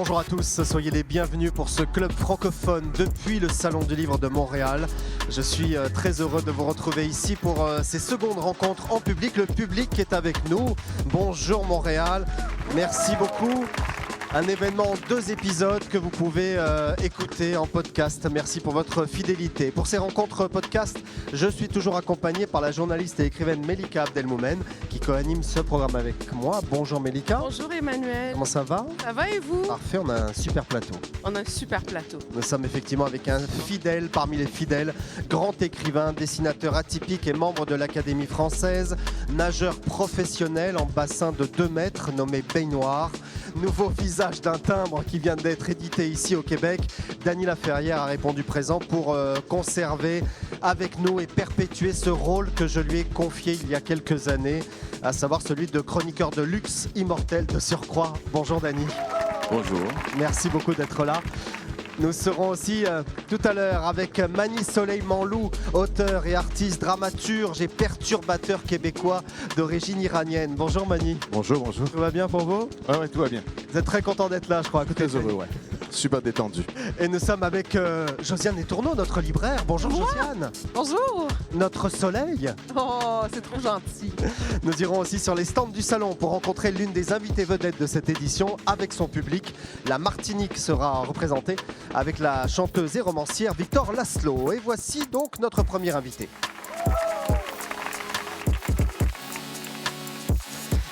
Bonjour à tous, soyez les bienvenus pour ce club francophone depuis le Salon du Livre de Montréal. Je suis très heureux de vous retrouver ici pour ces secondes rencontres en public. Le public est avec nous. Bonjour Montréal, merci beaucoup. Un événement en 2 épisodes que vous pouvez écouter en podcast. Merci pour votre fidélité. Pour ces rencontres podcast, je suis toujours accompagné par la journaliste et écrivaine Melika Abdelmoumen qui co-anime ce programme avec moi. Bonjour Melika. Bonjour Emmanuel. Comment ça va? Ça va et vous? Parfait, on a un super plateau. On a un super plateau. Nous sommes effectivement avec un fidèle parmi les fidèles, grand écrivain, dessinateur atypique et membre de l'Académie française, nageur professionnel en bassin de 2 mètres nommé Baignoire. Nouveau visage d'un timbre qui vient d'être édité ici au Québec. Dany Laferrière a répondu présent pour conserver avec nous et perpétuer ce rôle que je lui ai confié il y a quelques années, à savoir celui de chroniqueur de luxe immortel de surcroît. Bonjour Dany. Bonjour. Merci beaucoup d'être là. Nous serons aussi tout à l'heure avec Mani Soleil-Manlou, auteur et artiste, dramaturge et perturbateur québécois d'origine iranienne. Bonjour Mani. Bonjour, bonjour. Tout va bien pour vous? Ouais, tout va bien. Vous êtes très content d'être là, je crois, à côté de Très vous. heureux, ouais. Super détendu. Et nous sommes avec Josiane Etourneau, notre libraire. Bonjour Josiane. Bonjour. Notre soleil. Oh, c'est trop gentil. Nous irons aussi sur les stands du salon pour rencontrer l'une des invitées vedettes de cette édition avec son public. La Martinique sera représentée avec la chanteuse et romancière Victor Laszlo. Et voici donc notre premier invité.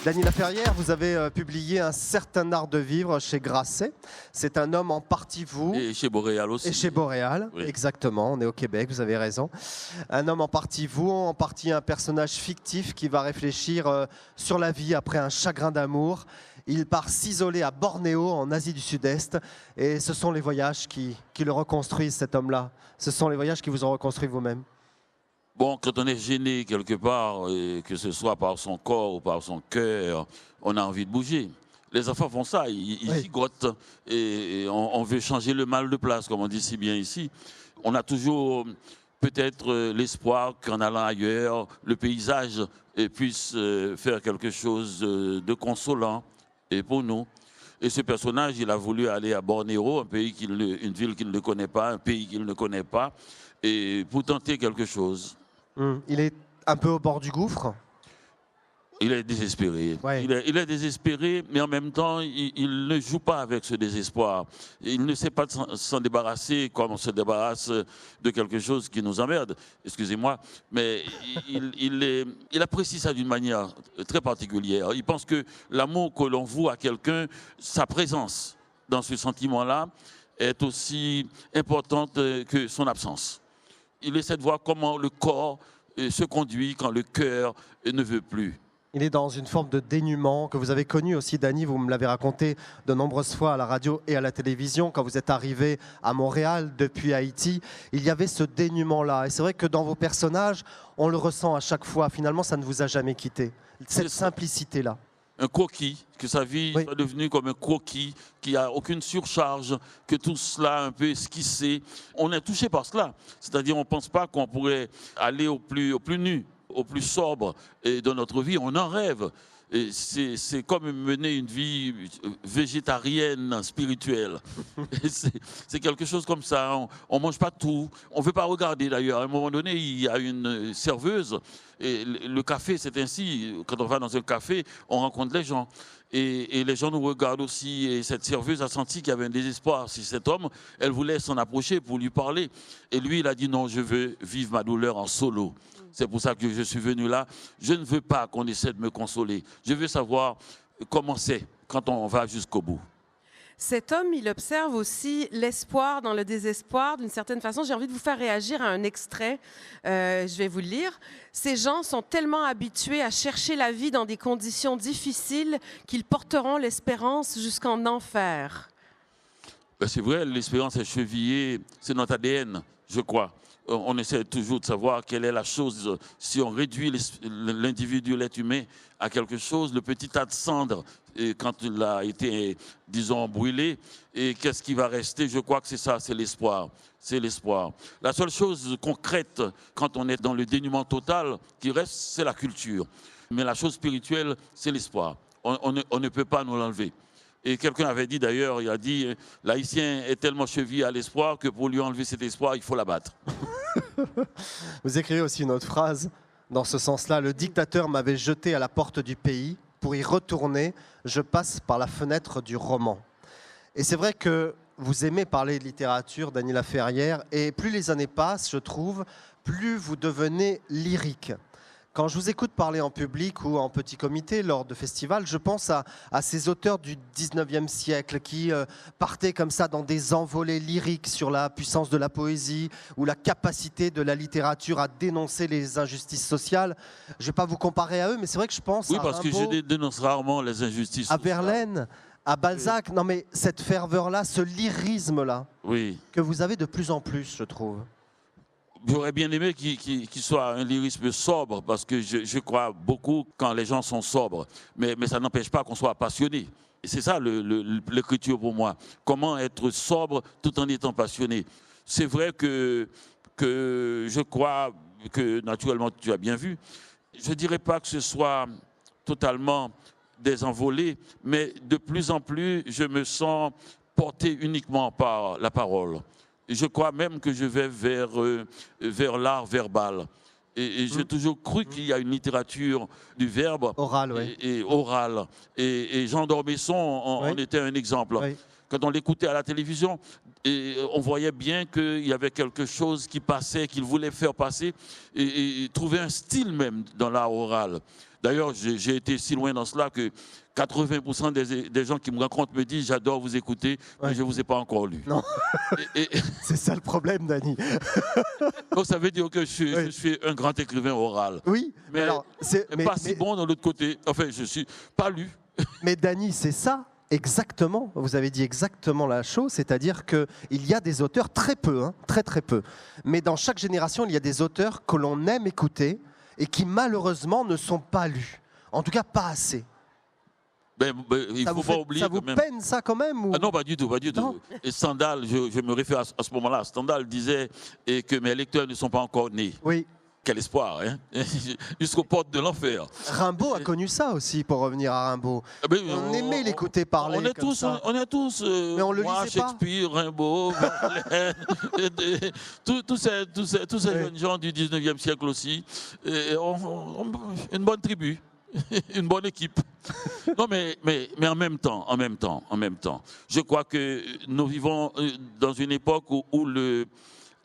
Dany Laferrière, vous avez publié Un certain art de vivre chez Grasset. C'est un homme en partie vous. Et chez Boréal aussi. Et chez Boréal, oui. Exactement, on est au Québec, vous avez raison. Un homme en partie vous, en partie un personnage fictif qui va réfléchir sur la vie après un chagrin d'amour. Il part s'isoler à Bornéo, en Asie du Sud-Est. Et ce sont les voyages qui le reconstruisent, cet homme-là. Ce sont les voyages qui vous ont reconstruit vous-même. Bon, quand on est gêné quelque part, que ce soit par son corps ou par son cœur, on a envie de bouger. Les enfants font ça, ils gigotent et on veut changer le mal de place, comme on dit si bien ici. On a toujours peut-être l'espoir qu'en allant ailleurs, le paysage puisse faire quelque chose de consolant et pour nous. Et ce personnage, il a voulu aller à Bornéo, une ville qu'il ne connaît pas, un pays qu'il ne connaît pas, et pour tenter quelque chose. Il est un peu au bord du gouffre. Il est désespéré. Ouais. Il est désespéré, mais en même temps, il ne joue pas avec ce désespoir. Il ne sait pas s'en débarrasser comme on se débarrasse de quelque chose qui nous emmerde. Excusez-moi, mais il apprécie ça d'une manière très particulière. Il pense que l'amour que l'on voue à quelqu'un, sa présence dans ce sentiment-là, est aussi importante que son absence. Il essaie de voir comment le corps se conduit quand le cœur ne veut plus. Il est dans une forme de dénuement que vous avez connu aussi, Dany. Vous me l'avez raconté de nombreuses fois à la radio et à la télévision. Quand vous êtes arrivé à Montréal depuis Haïti, il y avait ce dénuement-là. Et c'est vrai que dans vos personnages, on le ressent à chaque fois. Finalement, ça ne vous a jamais quitté. Cette simplicité-là. Un croquis, que sa vie soit devenue comme un croquis, qui n'a aucune surcharge, que tout cela un peu esquissé. On est touché par cela. C'est-à-dire on ne pense pas qu'on pourrait aller au plus nu, au plus sobre dans notre vie. On en rêve. C'est comme mener une vie végétarienne, spirituelle. C'est quelque chose comme ça. On ne mange pas tout. On ne veut pas regarder d'ailleurs. À un moment donné, il y a une serveuse. Et le café, c'est ainsi. Quand on va dans un café, on rencontre les gens. Et les gens nous regardent aussi. Et cette serveuse a senti qu'il y avait un désespoir. Si cet homme, elle voulait s'en approcher pour lui parler. Et lui, il a dit non, je veux vivre ma douleur en solo. C'est pour ça que je suis venu là. Je ne veux pas qu'on essaie de me consoler. Je veux savoir comment c'est quand on va jusqu'au bout. Cet homme, il observe aussi l'espoir dans le désespoir. D'une certaine façon, j'ai envie de vous faire réagir à un extrait. Je vais vous le lire. Ces gens sont tellement habitués à chercher la vie dans des conditions difficiles qu'ils porteront l'espérance jusqu'en enfer. C'est vrai, l'espérance est chevillée, c'est notre ADN, je crois. On essaie toujours de savoir quelle est la chose. Si on réduit l'individu, l'être humain, à quelque chose, le petit tas de cendres, quand il a été, disons, brûlé, et qu'est-ce qui va rester? Je crois que c'est ça, c'est l'espoir. C'est l'espoir. La seule chose concrète, quand on est dans le dénuement total, qui reste, c'est la culture. Mais la chose spirituelle, c'est l'espoir. On ne peut pas nous l'enlever. Et quelqu'un avait dit d'ailleurs, il a dit, l'haïtien est tellement chevillé à l'espoir que pour lui enlever cet espoir, il faut l'abattre. Vous écrivez aussi une autre phrase dans ce sens-là. Le dictateur m'avait jeté à la porte du pays. Pour y retourner, je passe par la fenêtre du roman. Et c'est vrai que vous aimez parler de littérature, Dany Laferrière, et plus les années passent, je trouve, plus vous devenez lyrique. Quand je vous écoute parler en public ou en petit comité lors de festivals, je pense à ces auteurs du 19e siècle qui partaient comme ça dans des envolées lyriques sur la puissance de la poésie ou la capacité de la littérature à dénoncer les injustices sociales. Je ne vais pas vous comparer à eux, mais c'est vrai que je pense à parce Rimbaud, que je dénonce rarement les injustices à sociales. Verlaine, à Balzac. Non mais cette ferveur-là, ce lyrisme-là, que vous avez de plus en plus, je trouve. J'aurais bien aimé qu'il soit un lyrisme sobre, parce que je crois beaucoup quand les gens sont sobres. Mais ça n'empêche pas qu'on soit passionné. C'est ça l'écriture pour moi. Comment être sobre tout en étant passionné. C'est vrai que je crois que, naturellement, tu as bien vu, je ne dirais pas que ce soit totalement désenvolé, mais de plus en plus, je me sens porté uniquement par la parole. Je crois même que je vais vers l'art verbal. Et j'ai toujours cru qu'il y a une littérature du verbe oral, oui. et oral. Et Jean d'Ormesson en était un exemple. Oui. Quand on l'écoutait à la télévision, on voyait bien qu'il y avait quelque chose qui passait, qu'il voulait faire passer, et trouver un style même dans l'art oral. D'ailleurs, j'ai été si loin dans cela que 80% des gens qui me rencontrent me disent « J'adore vous écouter, mais je ne vous ai pas encore lu. » Non, c'est ça le problème, Dany. Donc ça veut dire que je suis un grand écrivain oral. Oui, mais, alors, pas si bon de l'autre côté. Enfin, je ne suis pas lu. Mais Dany, c'est ça exactement. Vous avez dit exactement la chose, c'est-à-dire qu'il y a des auteurs, très peu, hein, très très peu, mais dans chaque génération, il y a des auteurs que l'on aime écouter et qui malheureusement ne sont pas lus. En tout cas, pas assez. Il ne faut pas oublier. Ça vous peine ça quand même ou... Ah non, pas du tout, pas du tout. Et Stendhal, je me réfère à ce moment-là, Stendhal disait que mes lecteurs ne sont pas encore nés. Oui. Quel espoir, hein. Jusqu'aux portes de l'enfer. Rimbaud a connu ça aussi, pour revenir à Rimbaud. On aimait l'écouter parler on est comme ça. On est tous, mais on le moi, lisait Shakespeare, Rimbaud, tous ces jeunes gens du 19e siècle aussi. Une bonne tribu. Une bonne équipe. Non, mais en même temps, je crois que nous vivons dans une époque où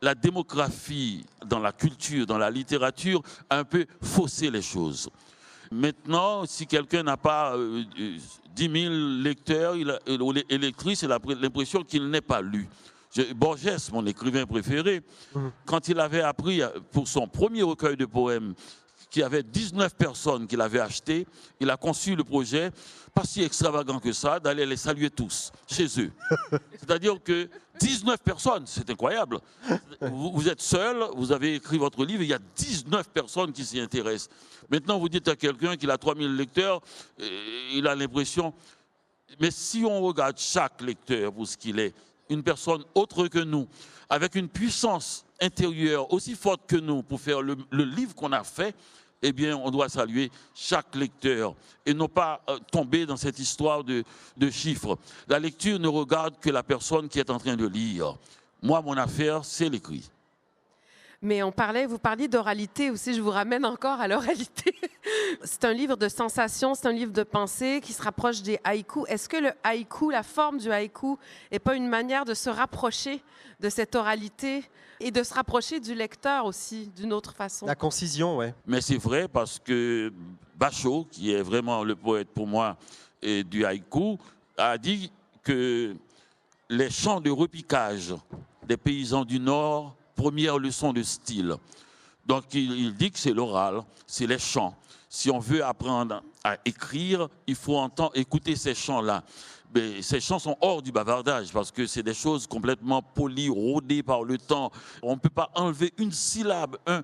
la démographie dans la culture, dans la littérature, a un peu faussé les choses. Maintenant, si quelqu'un n'a pas 10 000 lecteurs et lectrices, il a l'impression qu'il n'est pas lu. Borges, mon écrivain préféré, quand il avait appris pour son premier recueil de poèmes, qu'il y avait 19 personnes qui l'avaient acheté, il a conçu le projet, pas si extravagant que ça, d'aller les saluer tous, chez eux. C'est-à-dire que 19 personnes, c'est incroyable. Vous êtes seul, vous avez écrit votre livre, il y a 19 personnes qui s'y intéressent. Maintenant, vous dites à quelqu'un qu'il a 3000 lecteurs, il a l'impression... Mais si on regarde chaque lecteur pour ce qu'il est, une personne autre que nous, avec une puissance intérieure aussi forte que nous pour faire le livre qu'on a fait, eh bien, on doit saluer chaque lecteur et non pas tomber dans cette histoire de chiffres. La lecture ne regarde que la personne qui est en train de lire. Moi, mon affaire, c'est l'écrit. Mais vous parliez d'oralité aussi, je vous ramène encore à l'oralité. C'est un livre de sensations, c'est un livre de pensée qui se rapproche des haïkus. Est-ce que le haïku, la forme du haïku, n'est pas une manière de se rapprocher de cette oralité et de se rapprocher du lecteur aussi, d'une autre façon? La concision, oui. Mais c'est vrai parce que Bachot, qui est vraiment le poète pour moi du haïku, a dit que les chants de repiquage des paysans du Nord, première leçon de style. Donc il dit que c'est l'oral, c'est les chants. Si on veut apprendre à écrire, il faut écouter ces chants-là. Mais ces chants sont hors du bavardage parce que c'est des choses complètement polies, rodées par le temps. On ne peut pas enlever une syllabe, un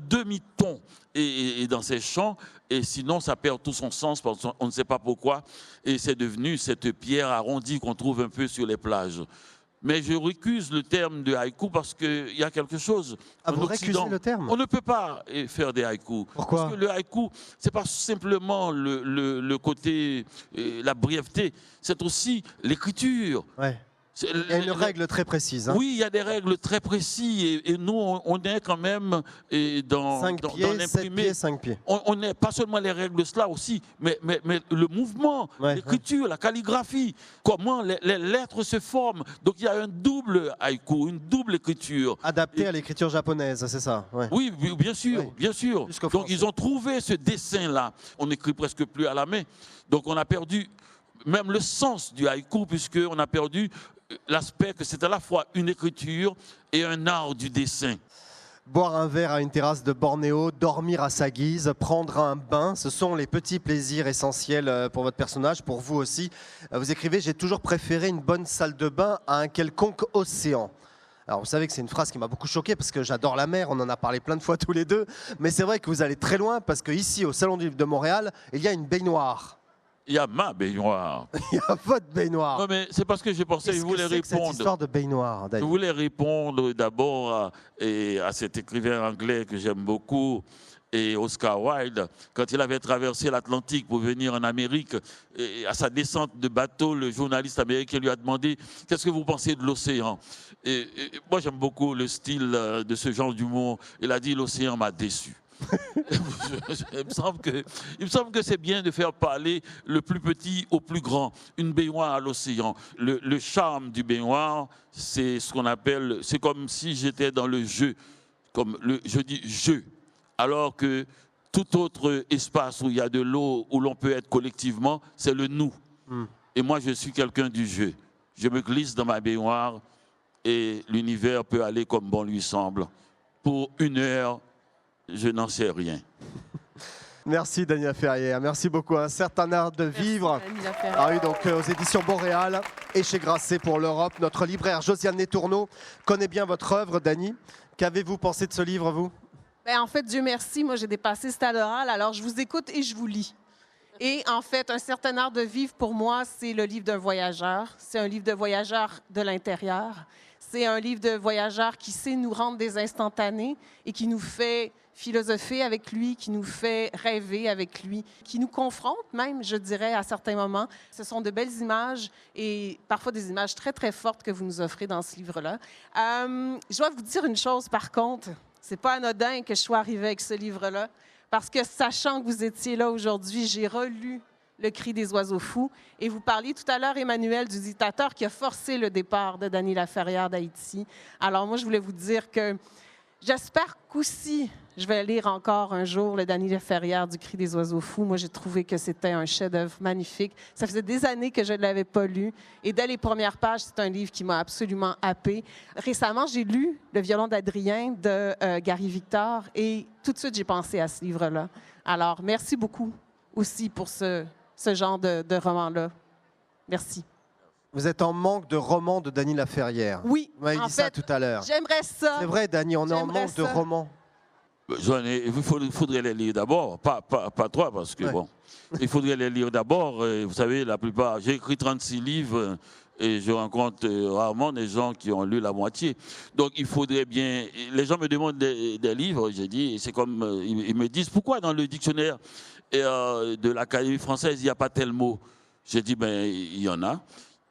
demi-ton et dans ces chants, et sinon ça perd tout son sens parce qu'on ne sait pas pourquoi. Et c'est devenu cette pierre arrondie qu'on trouve un peu sur les plages. Mais je récuse le terme de haïku parce qu'il y a quelque chose. Ah, vous récusez le terme? On ne peut pas faire des haïkus. Pourquoi? Parce que le haïku, ce n'est pas simplement le côté, la brièveté, c'est aussi l'écriture. Ouais. Il y a une règle très précise. Hein. Oui, il y a des règles très précises et nous, on est quand même dans l'imprimé. 7 pieds, 5 pieds. On n'est pas seulement les règles, cela aussi, mais le mouvement, l'écriture, la calligraphie, comment les lettres se forment. Donc il y a un double haïku, une double écriture. Adapté à l'écriture japonaise, c'est ça? Oui, bien sûr, bien sûr. Donc ils ont trouvé ce dessin-là. On n'écrit presque plus à la main. Donc on a perdu même le sens du haïku, puisqu'on a perdu l'aspect que c'est à la fois une écriture et un art du dessin. Boire un verre à une terrasse de Bornéo, dormir à sa guise, prendre un bain, ce sont les petits plaisirs essentiels pour votre personnage, pour vous aussi. Vous écrivez « J'ai toujours préféré une bonne salle de bain à un quelconque océan ». Alors vous savez que c'est une phrase qui m'a beaucoup choqué parce que j'adore la mer, on en a parlé plein de fois tous les deux, mais c'est vrai que vous allez très loin parce qu'ici au Salon du Livre de Montréal, il y a une baignoire. Il y a ma baignoire. Il y a votre baignoire. Non, mais c'est parce que je pensais que je voulais répondre. Cette histoire de baignoire, je voulais répondre d'abord à cet écrivain anglais que j'aime beaucoup, et Oscar Wilde, quand il avait traversé l'Atlantique pour venir en Amérique, et à sa descente de bateau, le journaliste américain lui a demandé « Qu'est-ce que vous pensez de l'océan ?» Et moi, j'aime beaucoup le style de ce genre d'humour. Il a dit « L'océan m'a déçu ». Il me semble que c'est bien de faire parler le plus petit au plus grand, une baignoire à l'océan. Le charme du baignoire, c'est ce qu'on appelle, c'est comme si j'étais dans le jeu, je dis jeu, alors que tout autre espace où il y a de l'eau, où l'on peut être collectivement, c'est le nous. Et moi, je suis quelqu'un du jeu. Je me glisse dans ma baignoire et l'univers peut aller comme bon lui semble. Pour 1 heure, je n'en sais rien. Merci Dany Laferrière, merci beaucoup. Un certain art de vivre, paru donc aux éditions Boréal et chez Grasset pour l'Europe. Notre libraire Josiane Letourneau connaît bien votre œuvre, Dany. Qu'avez-vous pensé de ce livre, vous? En fait, Dieu merci, moi j'ai dépassé ce stade oral, alors je vous écoute et je vous lis. Et en fait, un certain art de vivre pour moi, c'est le livre d'un voyageur. C'est un livre de voyageur de l'intérieur. C'est un livre de voyageur qui sait nous rendre des instantanés et qui nous fait philosopher avec lui, qui nous fait rêver avec lui, qui nous confronte même, je dirais, à certains moments. Ce sont de belles images et parfois des images très, très fortes que vous nous offrez dans ce livre-là. Je dois vous dire une chose, par contre. C'est pas anodin que je sois arrivée avec ce livre-là, parce que sachant que vous étiez là aujourd'hui, j'ai relu Le cri des oiseaux fous. Et vous parliez tout à l'heure, Emmanuel, du dictateur qui a forcé le départ de Dany Laferrière d'Haïti. Alors moi, je voulais vous dire que j'espère qu'aussi, je vais lire encore un jour le Dany Laferrière du cri des oiseaux fous. Moi, j'ai trouvé que c'était un chef-d'œuvre magnifique. Ça faisait des années que je ne l'avais pas lu. Et dès les premières pages, c'est un livre qui m'a absolument happée. Récemment, j'ai lu Le violon d'Adrien de Gary Victor et tout de suite, j'ai pensé à ce livre-là. Alors, merci beaucoup aussi pour ce genre de roman-là. Merci. Vous êtes en manque de romans de Dany Laferrière. Oui, vous m'avez dit ça tout à l'heure. J'aimerais ça. C'est vrai, Dany, on est en manque de romans. Il faudrait les lire d'abord, pas toi, parce que bon, il faudrait les lire d'abord. Vous savez, la plupart, j'ai écrit 36 livres et je rencontre rarement des gens qui ont lu la moitié. Donc il faudrait bien. Les gens me demandent des livres, j'ai dit, c'est comme ils me disent pourquoi dans le dictionnaire de l'Académie française il n'y a pas tel mot. J'ai dit ben il y en a.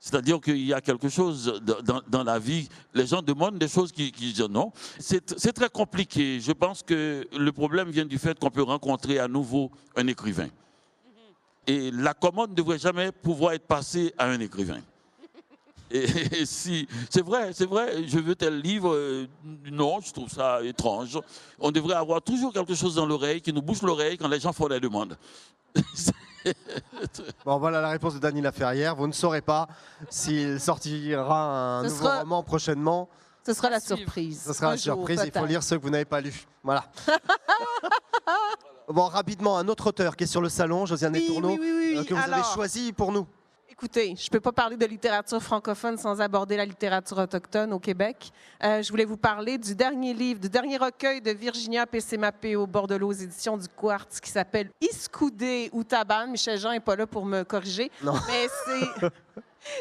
C'est-à-dire qu'il y a quelque chose dans la vie, les gens demandent des choses qui disent non. C'est très compliqué. Je pense que le problème vient du fait qu'on peut rencontrer à nouveau un écrivain. Et la commande ne devrait jamais pouvoir être passée à un écrivain. Et si, c'est vrai, je veux tel livre, non, je trouve ça étrange. On devrait avoir toujours quelque chose dans l'oreille qui nous bouche l'oreille quand les gens font des demandes. Bon, voilà la réponse de Dany Laferrière. Vous ne saurez pas s'il sortira un nouveau roman prochainement. Ce sera la surprise. Ce sera la surprise. Il faut lire ceux que vous n'avez pas lus. Voilà. Bon, rapidement, un autre auteur qui est sur le salon, Josiane Letourneau, que vous avez choisi pour nous. Écoutez, je ne peux pas parler de littérature francophone sans aborder la littérature autochtone au Québec. Je voulais vous parler du dernier livre, du dernier recueil de Virginia Pessemapeo Bordelot aux éditions du Quartz qui s'appelle Iskoudé ou Taban. Michel Jean n'est pas là pour me corriger. Non. Mais c'est...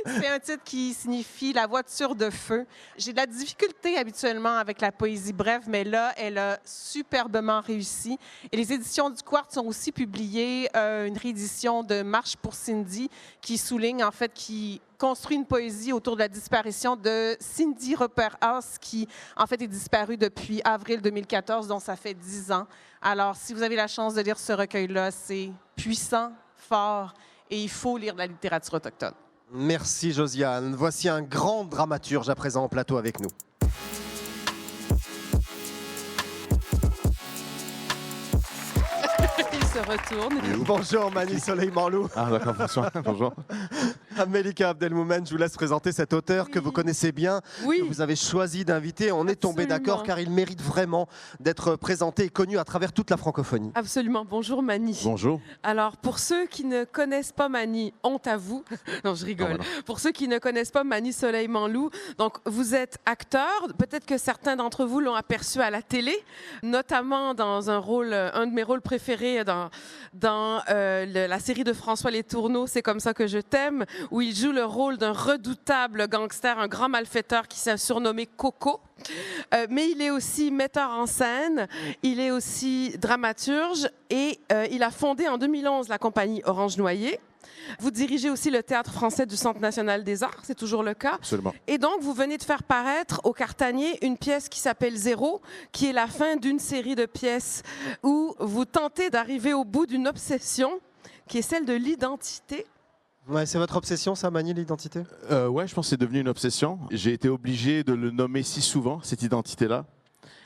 C'est un titre qui signifie la voiture de feu. J'ai de la difficulté habituellement avec la poésie brève, mais là, elle a superbement réussi. Et les éditions du Quartz ont aussi publié une réédition de Marche pour Cindy qui souligne, en fait, qui construit une poésie autour de la disparition de Cindy Rupert-House, qui, en fait, est disparue depuis avril 2014, donc ça fait 10 ans. Alors, si vous avez la chance de lire ce recueil-là, c'est puissant, fort, et il faut lire de la littérature autochtone. Merci Josiane. Voici un grand dramaturge à présent en plateau avec nous. Il se retourne. Bonjour Mani Soleil-Manlou. Ah d'accord, bonsoir. Bonjour. Melika Abdelmoumen, je vous laisse présenter cet auteur que vous connaissez bien, que vous avez choisi d'inviter. On est tombé d'accord car il mérite vraiment d'être présenté et connu à travers toute la francophonie. Absolument. Bonjour Mani. Bonjour. Alors, pour ceux qui ne connaissent pas Mani, honte à vous. Non, je rigole. Non. Pour ceux qui ne connaissent pas Mani Soleil-Manlou, donc vous êtes acteur. Peut-être que certains d'entre vous l'ont aperçu à la télé, notamment dans un de mes rôles préférés dans la série de François Les Tourneaux, C'est comme ça que je t'aime, où il joue le rôle d'un redoutable gangster, un grand malfaiteur qui s'est surnommé Coco. Mais il est aussi metteur en scène, il est aussi dramaturge et il a fondé en 2011 la compagnie Orange Noyer. Vous dirigez aussi le Théâtre français du Centre national des arts, c'est toujours le cas. Absolument. Et donc, vous venez de faire paraître au Cartanier une pièce qui s'appelle Zéro, qui est la fin d'une série de pièces où vous tentez d'arriver au bout d'une obsession qui est celle de l'identité. Ouais, c'est votre obsession, ça, Mani, l'identité? Ouais, je pense que c'est devenu une obsession. J'ai été obligé de le nommer si souvent, cette identité-là.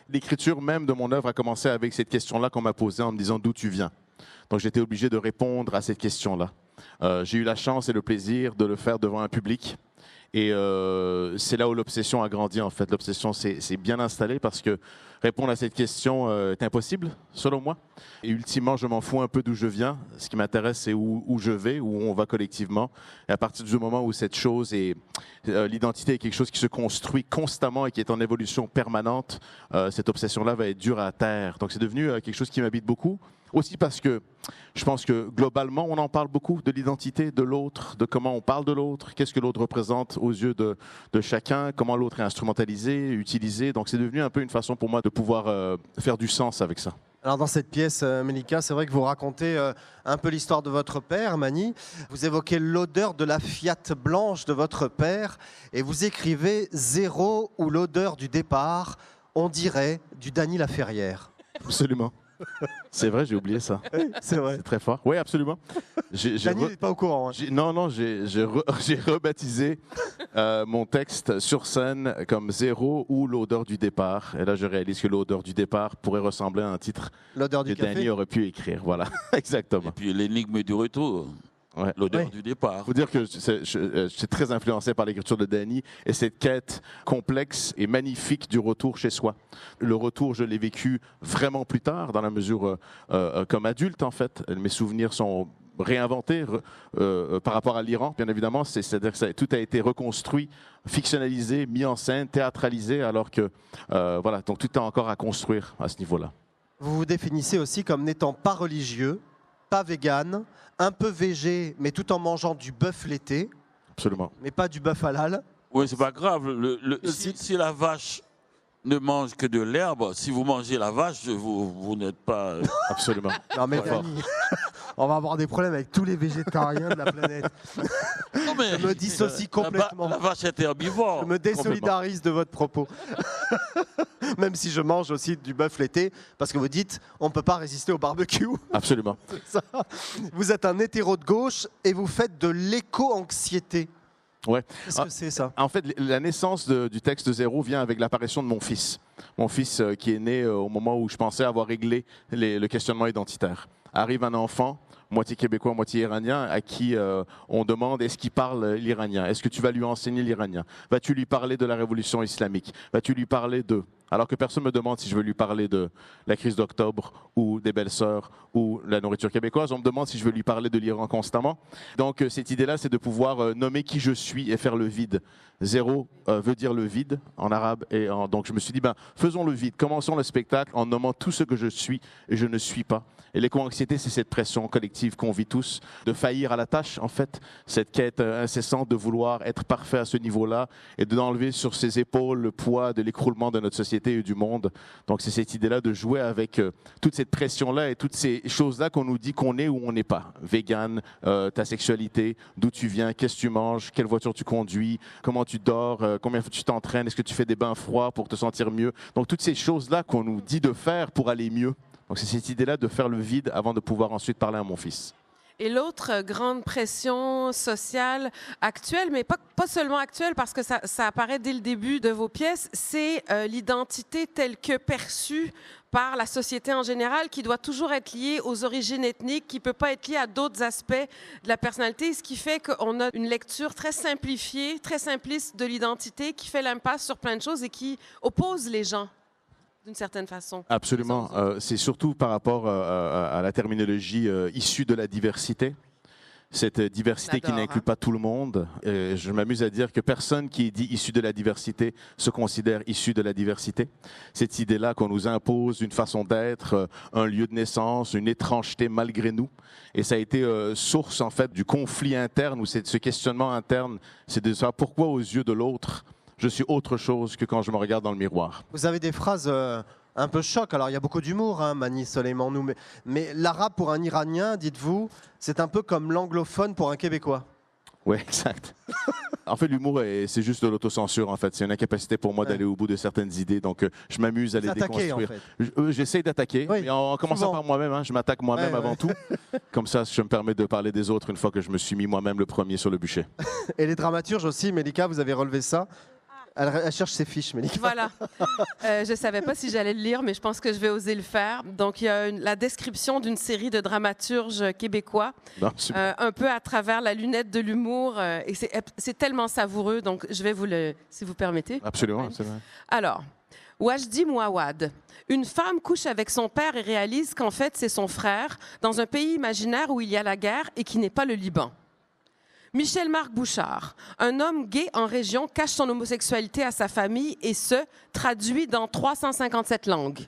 L'écriture même de mon œuvre a commencé avec cette question-là qu'on m'a posée en me disant d'où tu viens. Donc j'étais obligé de répondre à cette question-là. J'ai eu la chance et le plaisir de le faire devant un public. Et c'est là où l'obsession a grandi, en fait. L'obsession s'est bien installée parce que répondre à cette question est impossible, selon moi. Et ultimement, je m'en fous un peu d'où je viens. Ce qui m'intéresse, c'est où je vais, où on va collectivement. Et à partir du moment où cette chose est... l'identité est quelque chose qui se construit constamment et qui est en évolution permanente, cette obsession-là va être dure à terre. Donc c'est devenu quelque chose qui m'habite beaucoup. Aussi parce que je pense que globalement, on en parle beaucoup de l'identité de l'autre, de comment on parle de l'autre, qu'est-ce que l'autre représente aux yeux de chacun, comment l'autre est instrumentalisé, utilisé. Donc c'est devenu un peu une façon pour moi de pouvoir faire du sens avec ça. Alors dans cette pièce, Melika, c'est vrai que vous racontez un peu l'histoire de votre père, Mani. Vous évoquez l'odeur de la Fiat blanche de votre père et vous écrivez « Zéro ou l'odeur du départ, on dirait du Dany Laferrière ». Absolument. C'est vrai, j'ai oublié ça. Oui, c'est vrai. C'est très fort. Oui, absolument. Dany n'est pas au courant. Hein. Non, j'ai rebaptisé mon texte sur scène comme Zéro ou l'odeur du départ. Et là, je réalise que l'odeur du départ pourrait ressembler à un titre L'odeur du que café. Dany aurait pu écrire. Voilà, exactement. Et puis l'énigme du retour. Ouais. L'odeur du départ. Il faut dire que je suis très influencé par l'écriture de Dany et cette quête complexe et magnifique du retour chez soi. Le retour, je l'ai vécu vraiment plus tard, dans la mesure comme adulte en fait. Mes souvenirs sont réinventés par rapport à l'Iran, bien évidemment. C'est-à-dire que tout a été reconstruit, fictionnalisé, mis en scène, théâtralisé, alors que voilà, donc tout est encore à construire à ce niveau-là. Vous vous définissez aussi comme n'étant pas religieux, pas vegan, un peu végé, mais tout en mangeant du bœuf l'été. Absolument. Mais pas du bœuf halal. Oui, c'est pas grave. Si la vache ne mange que de l'herbe, si vous mangez la vache, vous n'êtes pas... Absolument. Non mais Dany, on va avoir des problèmes avec tous les végétariens de la planète. Non, mais Je me dissocie complètement. La vache est herbivore. Je me désolidarise de votre propos. Même si je mange aussi du bœuf l'été, parce que vous dites, on ne peut pas résister au barbecue. Absolument. Ça. Vous êtes un hétéro de gauche et vous faites de l'éco-anxiété. Ouais. Qu'est-ce que c'est ça? En fait, la naissance du texte Zéro vient avec l'apparition de mon fils. Mon fils qui est né au moment où je pensais avoir réglé le questionnement identitaire. Arrive un enfant, moitié québécois, moitié iranien, à qui on demande est-ce qu'il parle l'iranien? Est-ce que tu vas lui enseigner l'iranien? Vas-tu lui parler de la révolution islamique? Vas-tu lui parler de... Alors que personne ne me demande si je veux lui parler de la crise d'octobre ou des belles-sœurs ou la nourriture québécoise. On me demande si je veux lui parler de l'Iran constamment. Donc cette idée-là, c'est de pouvoir nommer qui je suis et faire le vide. Zéro veut dire le vide en arabe. Donc je me suis dit, faisons le vide. Commençons le spectacle en nommant tout ce que je suis et je ne suis pas. Et l'éco-anxiété, c'est cette pression collective qu'on vit tous, de faillir à la tâche, en fait, cette quête incessante de vouloir être parfait à ce niveau-là et d'enlever sur ses épaules le poids de l'écroulement de notre société et du monde. Donc c'est cette idée-là de jouer avec toute cette pression-là et toutes ces choses-là qu'on nous dit qu'on est ou on n'est pas. Vegan, ta sexualité, d'où tu viens, qu'est-ce que tu manges, quelle voiture tu conduis, comment tu dors, combien tu t'entraînes, est-ce que tu fais des bains froids pour te sentir mieux. Donc toutes ces choses-là qu'on nous dit de faire pour aller mieux. Donc c'est cette idée-là de faire le vide avant de pouvoir ensuite parler à mon fils. Et l'autre grande pression sociale actuelle, mais pas seulement actuelle, parce que ça apparaît dès le début de vos pièces, c'est l'identité telle que perçue par la société en général, qui doit toujours être liée aux origines ethniques, qui ne peut pas être liée à d'autres aspects de la personnalité, ce qui fait qu'on a une lecture très simplifiée, très simpliste de l'identité, qui fait l'impasse sur plein de choses et qui oppose les gens. D'une certaine façon. Absolument. C'est surtout par rapport à la terminologie issue de la diversité. Cette diversité qui n'inclut pas tout le monde. Je m'amuse à dire que personne qui est dit issu de la diversité se considère issu de la diversité. Cette idée-là qu'on nous impose une façon d'être, un lieu de naissance, une étrangeté malgré nous. Et ça a été source en fait du conflit interne ou ce questionnement interne. C'est de savoir pourquoi aux yeux de l'autre, je suis autre chose que quand je me regarde dans le miroir. Vous avez des phrases un peu choc. Alors, il y a beaucoup d'humour, hein, Mani Soleimanou, mais l'arabe pour un Iranien, dites-vous, c'est un peu comme l'anglophone pour un Québécois. Oui, exact. En fait, l'humour, c'est juste de l'autocensure, en fait. C'est une incapacité pour moi d'aller au bout de certaines idées. Donc, je m'amuse à les déconstruire. En fait. J'essaie d'attaquer, mais en commençant par moi-même. Hein, je m'attaque moi-même avant tout. Comme ça, je me permets de parler des autres une fois que je me suis mis moi-même le premier sur le bûcher. Et les dramaturges aussi, Mélika, vous avez relevé ça. Elle cherche ses fiches, Mélika. Voilà. Je ne savais pas si j'allais le lire, mais je pense que je vais oser le faire. Donc, il y a la description d'une série de dramaturges québécois, un peu à travers la lunette de l'humour. Et c'est tellement savoureux. Donc, je vais vous le... Si vous permettez. Absolument, c'est vrai. Alors, Wajdi Mouawad. Une femme couche avec son père et réalise qu'en fait, c'est son frère, dans un pays imaginaire où il y a la guerre et qui n'est pas le Liban. Michel-Marc Bouchard, un homme gay en région cache son homosexualité à sa famille et ce, traduit dans 357 langues.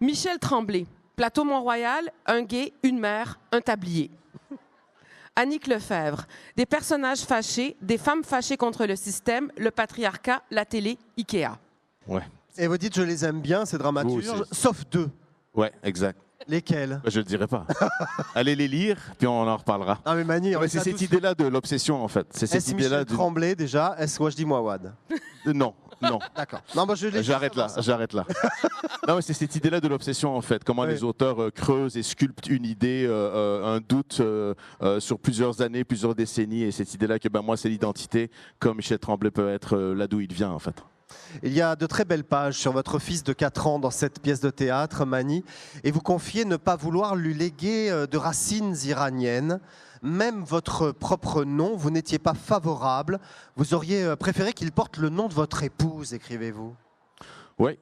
Michel Tremblay, Plateau Mont-Royal, un gay, une mère, un tablier. Annick Lefebvre, des personnages fâchés, des femmes fâchées contre le système, le patriarcat, la télé, Ikea. Ouais. Et vous dites, je les aime bien, ces dramaturges, sauf deux. Ouais, exact. Lesquels? Je ne le dirai pas. Allez les lire, puis on en reparlera. Ah mais Mani, c'est cette idée-là de l'obsession, en fait. C'est cette idée-là Michel Tremblay, déjà. Est-ce Wajdi Mouawad? Non. D'accord. Non, bah, j'arrête là. Non, mais c'est cette idée-là de l'obsession, en fait. Comment les auteurs creusent et sculptent une idée, un doute sur plusieurs années, plusieurs décennies. Et cette idée-là que moi, c'est l'identité, comme Michel Tremblay peut être là d'où il vient, en fait. Il y a de très belles pages sur votre fils de 4 ans dans cette pièce de théâtre, Mani, et vous confiez ne pas vouloir lui léguer de racines iraniennes. Même votre propre nom, vous n'étiez pas favorable. Vous auriez préféré qu'il porte le nom de votre épouse, écrivez-vous. Oui,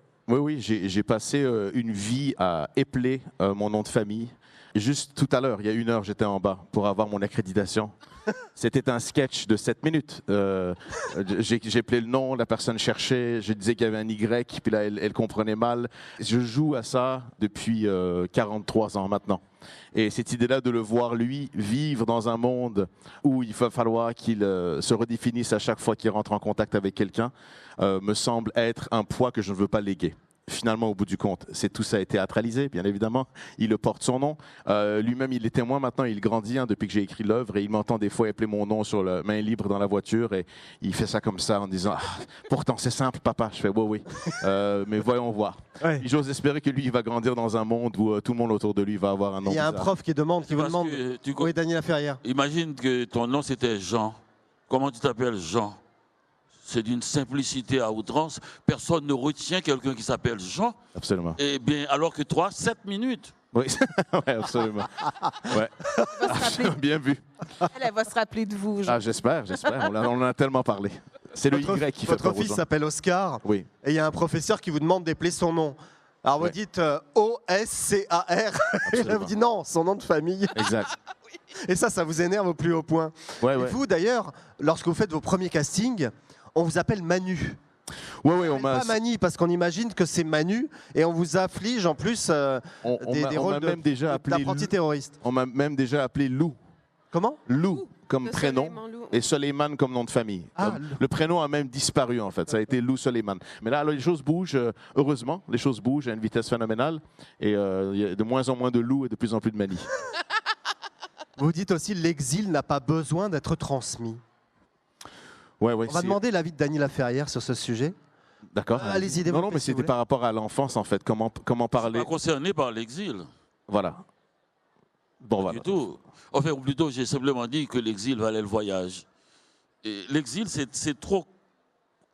j'ai passé une vie à épeler mon nom de famille. Juste tout à l'heure, il y a 1 heure, j'étais en bas pour avoir mon accréditation. C'était un sketch de 7 minutes. J'ai appelé le nom, la personne cherchait, je disais qu'il y avait un Y, puis là, elle comprenait mal. Je joue à ça depuis 43 ans maintenant. Et cette idée-là de le voir, lui, vivre dans un monde où il va falloir qu'il se redéfinisse à chaque fois qu'il rentre en contact avec quelqu'un, me semble être un poids que je ne veux pas léguer. Finalement, au bout du compte, tout ça est théâtralisé, bien évidemment. Il porte son nom. Lui-même, il est témoin maintenant. Il grandit depuis que j'ai écrit l'œuvre et il m'entend des fois appeler mon nom sur la main libre dans la voiture et il fait ça comme ça en disant pourtant, c'est simple, papa. Je fais oui. Mais voyons voir. Ouais. J'ose espérer que lui, il va grandir dans un monde où tout le monde autour de lui va avoir un nom. Il y a bizarre. Un prof qui vous demande. Oui, Daniela Ferrière. Imagine que ton nom, c'était Jean. Comment tu t'appelles Jean? C'est d'une simplicité à outrance. Personne ne retient quelqu'un qui s'appelle Jean. Absolument. Eh bien, alors que toi, 7 minutes. Oui, ouais, absolument. Ouais. Bien vu. Elle va se rappeler de vous. Ah, j'espère. On en a tellement parlé. C'est le Y qui fait peur aux gens. Votre fils s'appelle Oscar. Oui. Et il y a un professeur qui vous demande d'épeler son nom. Alors vous dites O-S-C-A-R. Et là vous dites non, son nom de famille. Exact. Et ça vous énerve au plus haut point. Et vous d'ailleurs, lorsque vous faites vos premiers castings, on vous appelle Manu. Oui, on m'a. Pas Mani, parce qu'on imagine que c'est Manu et on vous afflige en plus des rôles d'apprenti terroriste. On m'a même déjà appelé Lou. Comment? Lou comme prénom et Soleiman comme nom de famille. Le prénom a même disparu en fait, ça a été Lou Soleiman. Mais là, alors, les choses bougent, heureusement, les choses bougent à une vitesse phénoménale et il y a de moins en moins de Lou et de plus en plus de Mani. Vous dites aussi l'exil n'a pas besoin d'être transmis. Ouais, on va demander l'avis de Dany Laferrière sur ce sujet. D'accord. Allez-y, développez. Non, mais c'était par rapport à l'enfance en fait, comment parler. Pas concerné par l'exil. Voilà. Bon, voilà. Du tout. Enfin, ou plutôt, j'ai simplement dit que l'exil valait le voyage. L'exil, c'est trop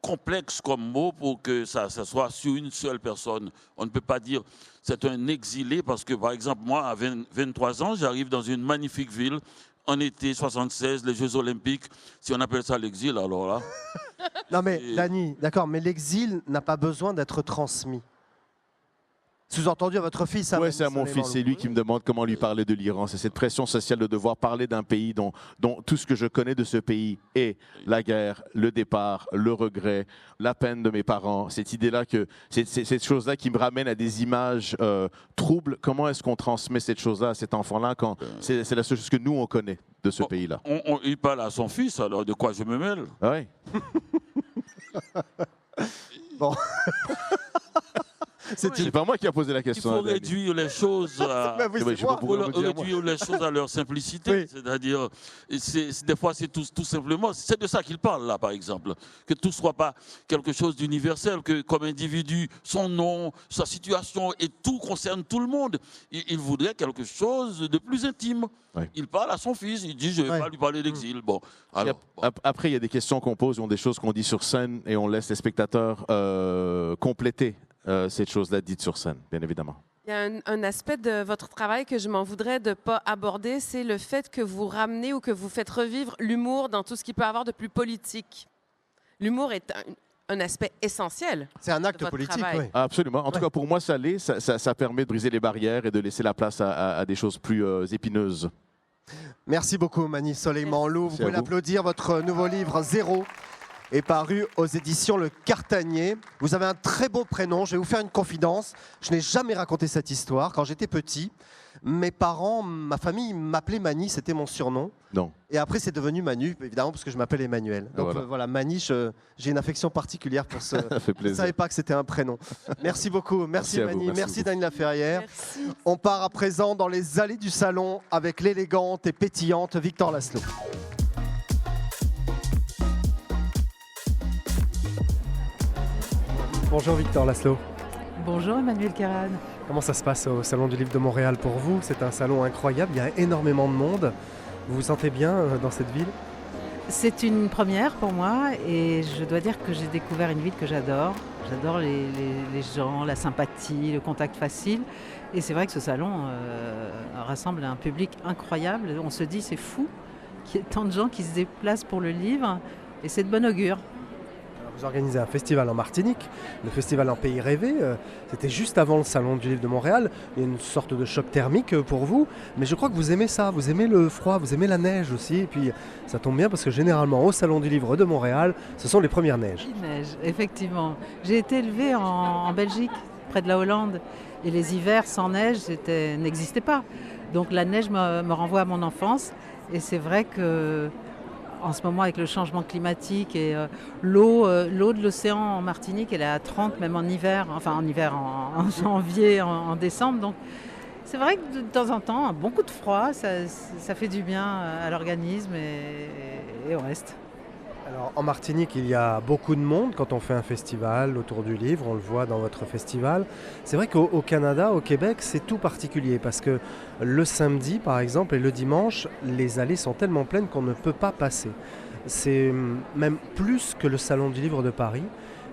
complexe comme mot pour que ça soit sur une seule personne. On ne peut pas dire c'est un exilé parce que, par exemple, moi, à 23 ans, j'arrive dans une magnifique ville. En été 76, les Jeux Olympiques, si on appelle ça l'exil, alors là... Non mais, Dany, d'accord, mais l'exil n'a pas besoin d'être transmis. Sous-entendu à votre fils. Oui, c'est à mon fils. C'est lui qui me demande comment lui parler de l'Iran. C'est cette pression sociale de devoir parler d'un pays dont tout ce que je connais de ce pays est la guerre, le départ, le regret, la peine de mes parents. Cette idée-là, c'est cette chose-là qui me ramène à des images troubles. Comment est-ce qu'on transmet cette chose-là à cet enfant-là quand c'est la seule chose que nous, on connaît de ce pays-là? Il parle à son fils, alors de quoi je me mêle? Ah oui. Bon. C'est pas moi qui a posé la question. Il faut réduire les choses à leur simplicité. Oui. C'est-à-dire, des fois, c'est tout simplement, c'est de ça qu'il parle là, par exemple. Que tout ne soit pas quelque chose d'universel, que comme individu, son nom, sa situation, et tout concerne tout le monde. Il voudrait quelque chose de plus intime. Oui. Il parle à son fils, il dit, je ne vais pas lui parler d'exil. Bon, alors, Après, il y a des questions qu'on pose, des choses qu'on dit sur scène, et on laisse les spectateurs compléter cette chose-là dite sur scène, bien évidemment. Il y a un aspect de votre travail que je m'en voudrais de ne pas aborder, c'est le fait que vous ramenez ou que vous faites revivre l'humour dans tout ce qu'il peut avoir de plus politique. L'humour est un aspect essentiel. C'est un acte politique, oui. Absolument. En tout cas, pour moi, ça l'est. Ça permet de briser les barrières et de laisser la place à des choses plus épineuses. Merci beaucoup, Mani Soleiman-Lou. Vous pouvez l'applaudir. Votre nouveau livre, Zéro, est paru aux éditions Le Cartanier. Vous avez un très beau prénom. Je vais vous faire une confidence. Je n'ai jamais raconté cette histoire. Quand j'étais petit, mes parents, ma famille m'appelait Mani, c'était mon surnom. Non. Et après, c'est devenu Manu, évidemment, parce que je m'appelle Emmanuel. Donc voilà, Mani, j'ai une affection particulière pour ce... Ça fait plaisir. Je ne savais pas que c'était un prénom. Merci beaucoup. Merci Mani. Merci Dany Laferrière. Merci. On part à présent dans les allées du salon avec l'élégante et pétillante Victor Laszlo. Bonjour Victor Laszlo. Bonjour Emmanuel Kéran. Comment ça se passe au Salon du Livre de Montréal pour vous? C'est un salon incroyable, il y a énormément de monde. Vous vous sentez bien dans cette ville? C'est une première pour moi et je dois dire que j'ai découvert une ville que j'adore. J'adore les gens, la sympathie, le contact facile. Et c'est vrai que ce salon rassemble un public incroyable. On se dit c'est fou qu'il y ait tant de gens qui se déplacent pour le livre et c'est de bon augure. Vous organisez un festival en Martinique, le festival En Pays Rêvé. C'était juste avant le Salon du Livre de Montréal. Il y a une sorte de choc thermique pour vous. Mais je crois que vous aimez ça, vous aimez le froid, vous aimez la neige aussi. Et puis ça tombe bien parce que généralement au Salon du Livre de Montréal, ce sont les premières neiges. Les neiges, effectivement. J'ai été élevée en Belgique, près de la Hollande. Et les hivers sans neige n'existaient pas. Donc la neige me renvoie à mon enfance. Et c'est vrai que... En ce moment, avec le changement climatique et l'eau de l'océan en Martinique, elle est à 30, même en hiver, en janvier, en décembre. Donc, c'est vrai que de temps en temps, un bon coup de froid, ça fait du bien à l'organisme et au reste. Alors, en Martinique, il y a beaucoup de monde quand on fait un festival autour du livre, on le voit dans votre festival. C'est vrai qu'au Canada, au Québec, c'est tout particulier parce que le samedi, par exemple, et le dimanche, les allées sont tellement pleines qu'on ne peut pas passer. C'est même plus que le Salon du Livre de Paris.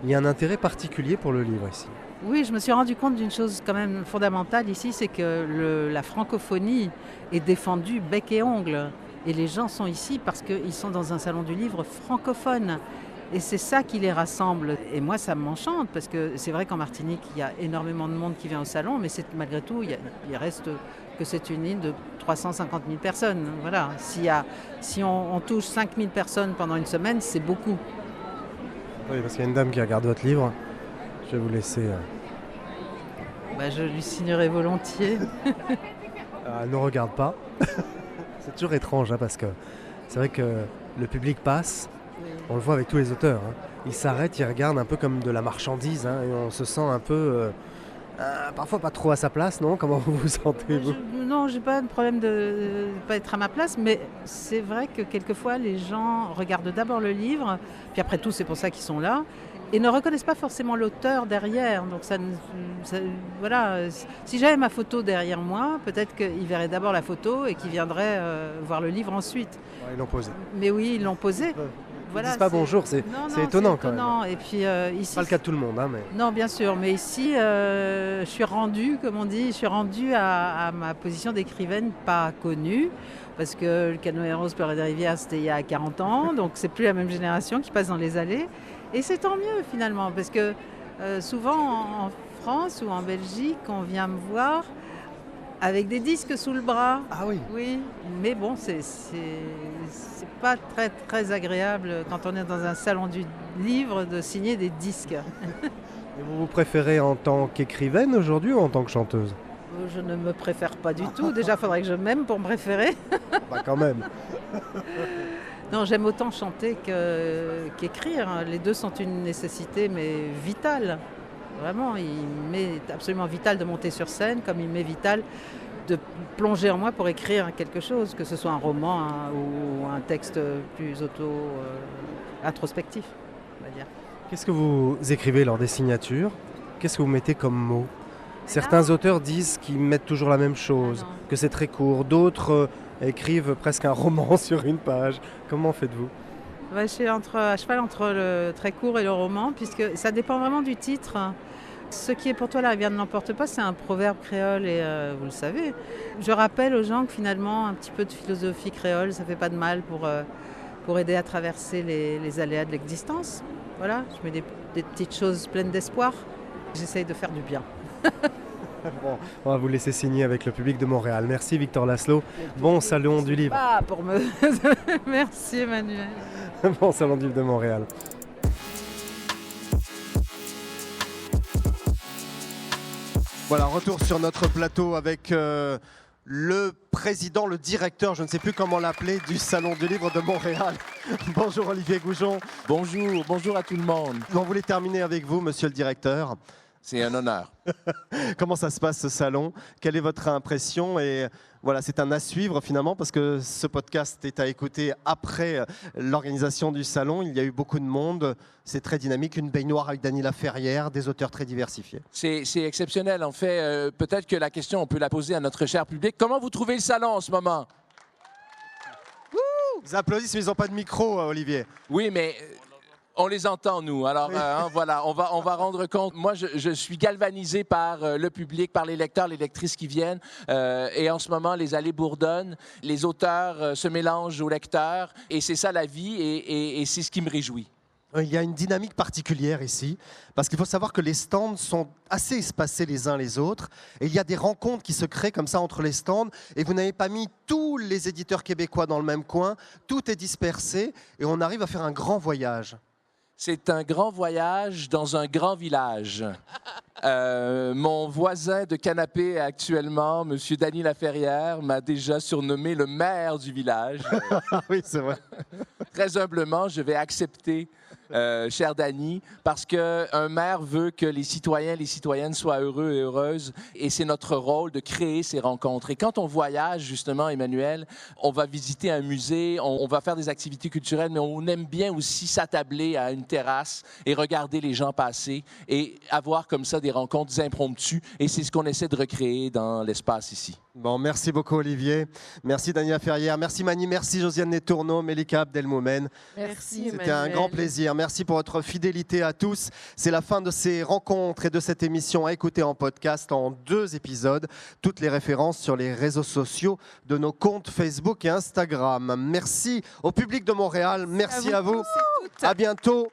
Il y a un intérêt particulier pour le livre ici. Oui, je me suis rendu compte d'une chose quand même fondamentale ici, c'est que la francophonie est défendue bec et ongle. Et les gens sont ici parce qu'ils sont dans un salon du livre francophone. Et c'est ça qui les rassemble. Et moi, ça m'enchante parce que c'est vrai qu'en Martinique, il y a énormément de monde qui vient au salon, mais malgré tout, il reste que c'est une île de 350 000 personnes. Voilà. Si on touche 5 000 personnes pendant une semaine, c'est beaucoup. Oui, parce qu'il y a une dame qui regarde votre livre. Je vais vous laisser... Je lui signerai volontiers. Elle ne regarde pas. C'est toujours étrange, parce que c'est vrai que le public passe. On le voit avec tous les auteurs. Ils s'arrêtent, ils regardent un peu comme de la marchandise. Et on se sent un peu... parfois pas trop à sa place, non? Comment vous vous sentez, vous? Non, j'ai pas de problème de ne pas être à ma place, mais c'est vrai que quelquefois les gens regardent d'abord le livre, puis après tout c'est pour ça qu'ils sont là, et ne reconnaissent pas forcément l'auteur derrière. Donc voilà, si j'avais ma photo derrière moi, peut-être qu'ils verraient d'abord la photo et qu'ils viendraient voir le livre ensuite. Ouais, ils l'ont posé. Mais oui, ils l'ont posé. Ils disent pas bonjour, c'est étonnant quand même. Et puis ici, pas le cas de tout le monde, mais... Non, bien sûr, mais ici, je suis rendue, comme on dit, à ma position d'écrivaine pas connue, parce que le Canoë rose pleurait des rivières, c'était il y a 40 ans, donc c'est plus la même génération qui passe dans les allées, et c'est tant mieux finalement, parce que souvent en France ou en Belgique, on vient me voir avec des disques sous le bras. Ah oui. Oui, mais bon, c'est pas très très agréable quand on est dans un salon du livre de signer des disques. Et vous préférez en tant qu'écrivaine aujourd'hui ou en tant que chanteuse? Je ne me préfère pas du tout. Déjà, il faudrait que je m'aime pour me préférer. Quand même. Non, j'aime autant chanter qu'écrire. Les deux sont une nécessité, mais vitale. Vraiment, il m'est absolument vital de monter sur scène, comme il m'est vital de plonger en moi pour écrire quelque chose, que ce soit un roman ou un texte plus introspectif, on va dire. Qu'est-ce que vous écrivez lors des signatures? Qu'est-ce que vous mettez comme mots? Certains auteurs disent qu'ils mettent toujours la même chose, que c'est très court. D'autres écrivent presque un roman sur une page. Comment faites-vous? Je suis à cheval entre le très court et le roman, puisque ça dépend vraiment du titre. Ce qui est pour toi la rivière ne l'emporte pas, c'est un proverbe créole et vous le savez. Je rappelle aux gens que finalement, un petit peu de philosophie créole, ça ne fait pas de mal pour aider à traverser les aléas de l'existence. Voilà, je mets des petites choses pleines d'espoir. J'essaye de faire du bien. Bon, on va vous laisser signer avec le public de Montréal. Merci Victor Laszlo. Bon salon du livre. Merci Emmanuel. Bon salon du livre de Montréal. Voilà, retour sur notre plateau avec le président, le directeur, je ne sais plus comment l'appeler, du Salon du Livre de Montréal. Bonjour Olivier Goujon. Bonjour à tout le monde. On voulait terminer avec vous, monsieur le directeur. C'est un honneur. Comment ça se passe ce salon? Quelle est votre impression? Et voilà, c'est un à suivre finalement parce que ce podcast est à écouter après l'organisation du salon. Il y a eu beaucoup de monde. C'est très dynamique. Une baignoire avec Dany Laferrière, des auteurs très diversifiés. C'est exceptionnel. En fait, peut-être que la question, on peut la poser à notre cher public. Comment vous trouvez le salon en ce moment? Ils applaudissent, mais ils n'ont pas de micro, Olivier. Oui, mais... on les entend, nous. Alors, voilà, on va rendre compte. Moi, je suis galvanisé par le public, par les lecteurs, les lectrices qui viennent. Et en ce moment, les allées bourdonnent. Les auteurs se mélangent aux lecteurs. Et c'est ça la vie, et c'est ce qui me réjouit. Il y a une dynamique particulière ici, parce qu'il faut savoir que les stands sont assez espacés les uns les autres, et il y a des rencontres qui se créent comme ça entre les stands, et vous n'avez pas mis tous les éditeurs québécois dans le même coin, tout est dispersé, et on arrive à faire un grand voyage. C'est un grand voyage dans un grand village. Mon voisin de canapé actuellement, M. Dany Laferrière, m'a déjà surnommé le maire du village. Oui, c'est vrai. Très humblement, je vais accepter, cher Dany, parce qu'un maire veut que les citoyens et les citoyennes soient heureux et heureuses, et c'est notre rôle de créer ces rencontres. Et quand on voyage, justement, Emmanuel, on va visiter un musée, on va faire des activités culturelles, mais on aime bien aussi s'attabler à une terrasse et regarder les gens passer et avoir comme ça des rencontres impromptues. Et c'est ce qu'on essaie de recréer dans l'espace ici. Bon, merci beaucoup Olivier. Merci Dany Laferrière. Merci Mani. Merci Josiane Netourneau, Melika Abdelmoumen. Merci Emmanuel. C'était un grand plaisir. Merci pour votre fidélité à tous. C'est la fin de ces rencontres et de cette émission à écouter en podcast en 2 épisodes. Toutes les références sur les réseaux sociaux de nos comptes Facebook et Instagram. Merci au public de Montréal. Merci à vous. À bientôt.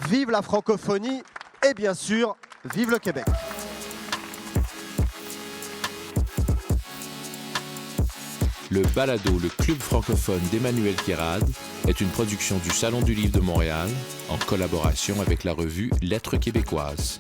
Vive la francophonie et bien sûr, vive le Québec. Le balado Le Club francophone d'Emmanuel Guérard est une production du Salon du Livre de Montréal en collaboration avec la revue Lettres québécoises.